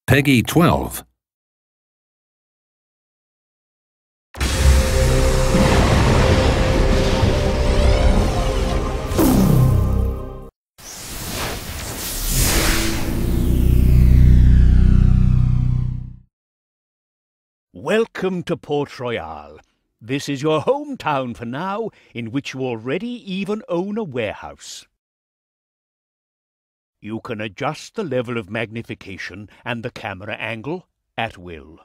Peggy 12. Welcome to Port Royale. This is your hometown for now, in which you already even own a warehouse. You can adjust the level of magnification and the camera angle at will.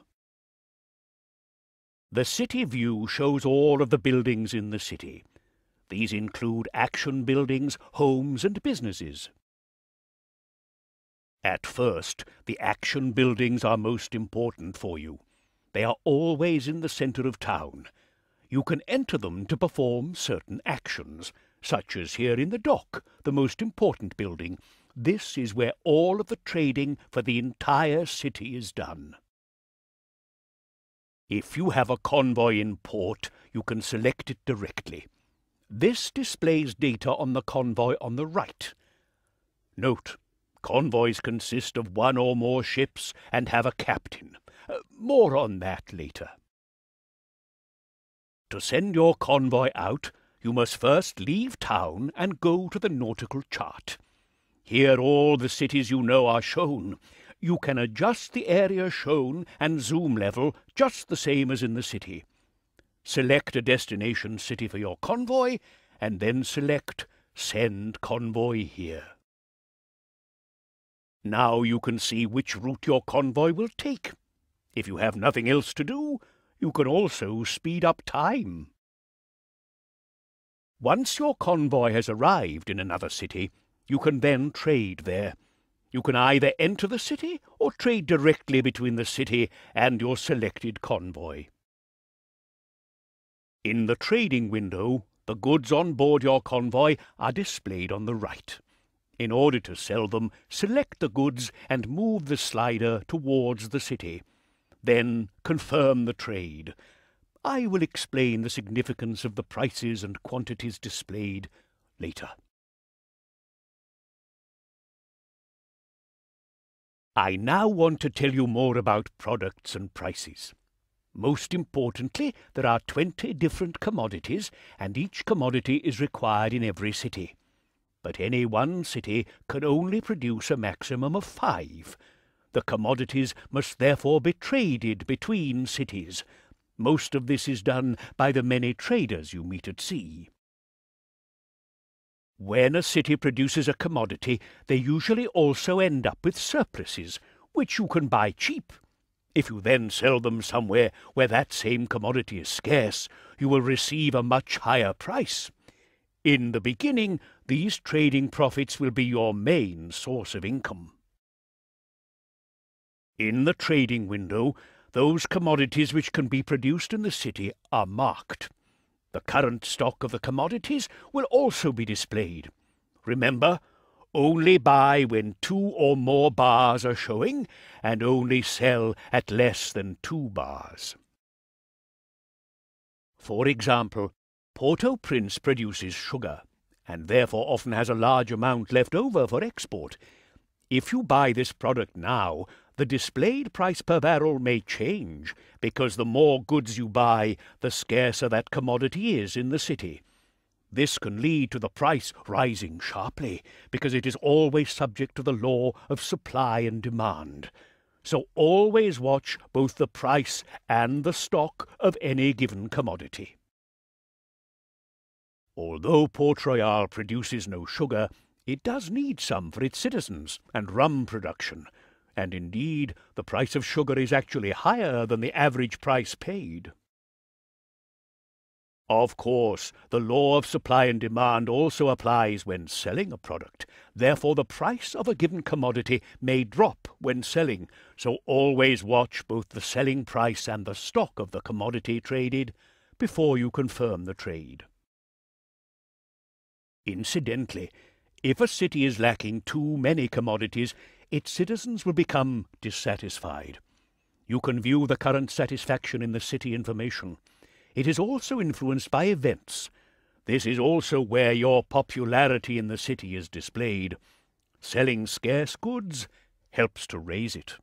The city view shows all of the buildings in the city. These include action buildings, homes, and businesses. At first, the action buildings are most important for you. They are always in the center of town. You can enter them to perform certain actions, such as here in the dock, the most important building. This is where all of the trading for the entire city is done. If you have a convoy in port, you can select it directly. This displays data on the convoy on the right. Note, convoys consist of one or more ships and have a captain. More on that later. To send your convoy out, you must first leave town and go to the nautical chart. Here all the cities you know are shown. You can adjust the area shown and zoom level just the same as in the city. Select a destination city for your convoy, and then select Send Convoy Here. Now you can see which route your convoy will take. If you have nothing else to do, you can also speed up time. Once your convoy has arrived in another city, you can then trade there. You can either enter the city or trade directly between the city and your selected convoy. In the trading window, the goods on board your convoy are displayed on the right. In order to sell them, select the goods and move the slider towards the city. Then confirm the trade. I will explain the significance of the prices and quantities displayed later. I now want to tell you more about products and prices. Most importantly, there are 20 different commodities, and each commodity is required in every city. But any one city can only produce a maximum of 5. The commodities must therefore be traded between cities. Most of this is done by the many traders you meet at sea. When a city produces a commodity, they usually also end up with surpluses, which you can buy cheap. If you then sell them somewhere where that same commodity is scarce, you will receive a much higher price. In the beginning, these trading profits will be your main source of income. In the trading window, those commodities which can be produced in the city are marked. The current stock of the commodities will also be displayed. Remember, only buy when 2 or more bars are showing, and only sell at less than 2 bars. For example, Port-au-Prince produces sugar, and therefore often has a large amount left over for export. If you buy this product now, the displayed price per barrel may change, because the more goods you buy, the scarcer that commodity is in the city. This can lead to the price rising sharply, because it is always subject to the law of supply and demand. So always watch both the price and the stock of any given commodity. Although Port Royale produces no sugar, it does need some for its citizens and rum production. And indeed, the price of sugar is actually higher than the average price paid. Of course, the law of supply and demand also applies when selling a product. Therefore, the price of a given commodity may drop when selling, so always watch both the selling price and the stock of the commodity traded before you confirm the trade. Incidentally, if a city is lacking too many commodities, its citizens will become dissatisfied. You can view the current satisfaction in the city information. It is also influenced by events. This is also where your popularity in the city is displayed. Selling scarce goods helps to raise it.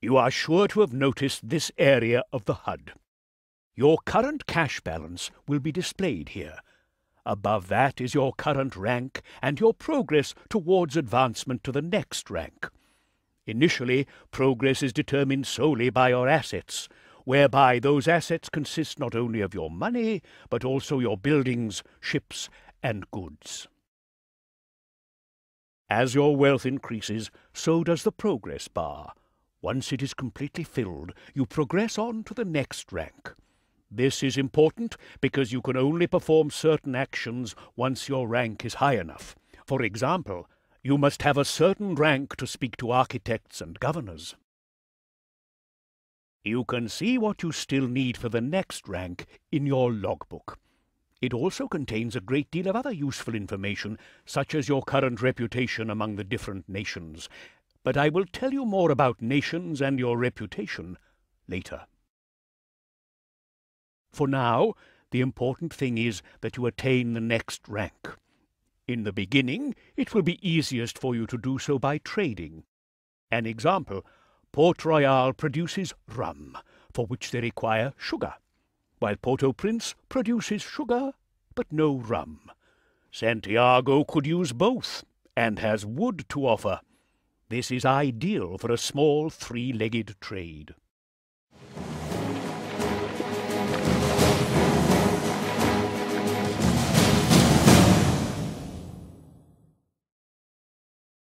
You are sure to have noticed this area of the HUD. Your current cash balance will be displayed here. Above that is your current rank and your progress towards advancement to the next rank. Initially, progress is determined solely by your assets, whereby those assets consist not only of your money, but also your buildings, ships, and goods. As your wealth increases, so does the progress bar. Once it is completely filled, you progress on to the next rank. This is important because you can only perform certain actions once your rank is high enough. For example, you must have a certain rank to speak to architects and governors. You can see what you still need for the next rank in your logbook. It also contains a great deal of other useful information, such as your current reputation among the different nations. But I will tell you more about nations and your reputation later. For now, the important thing is that you attain the next rank. In the beginning, it will be easiest for you to do so by trading. An example, Port Royale produces rum, for which they require sugar, while Port-au-Prince produces sugar, but no rum. Santiago could use both, and has wood to offer. This is ideal for a small three-legged trade.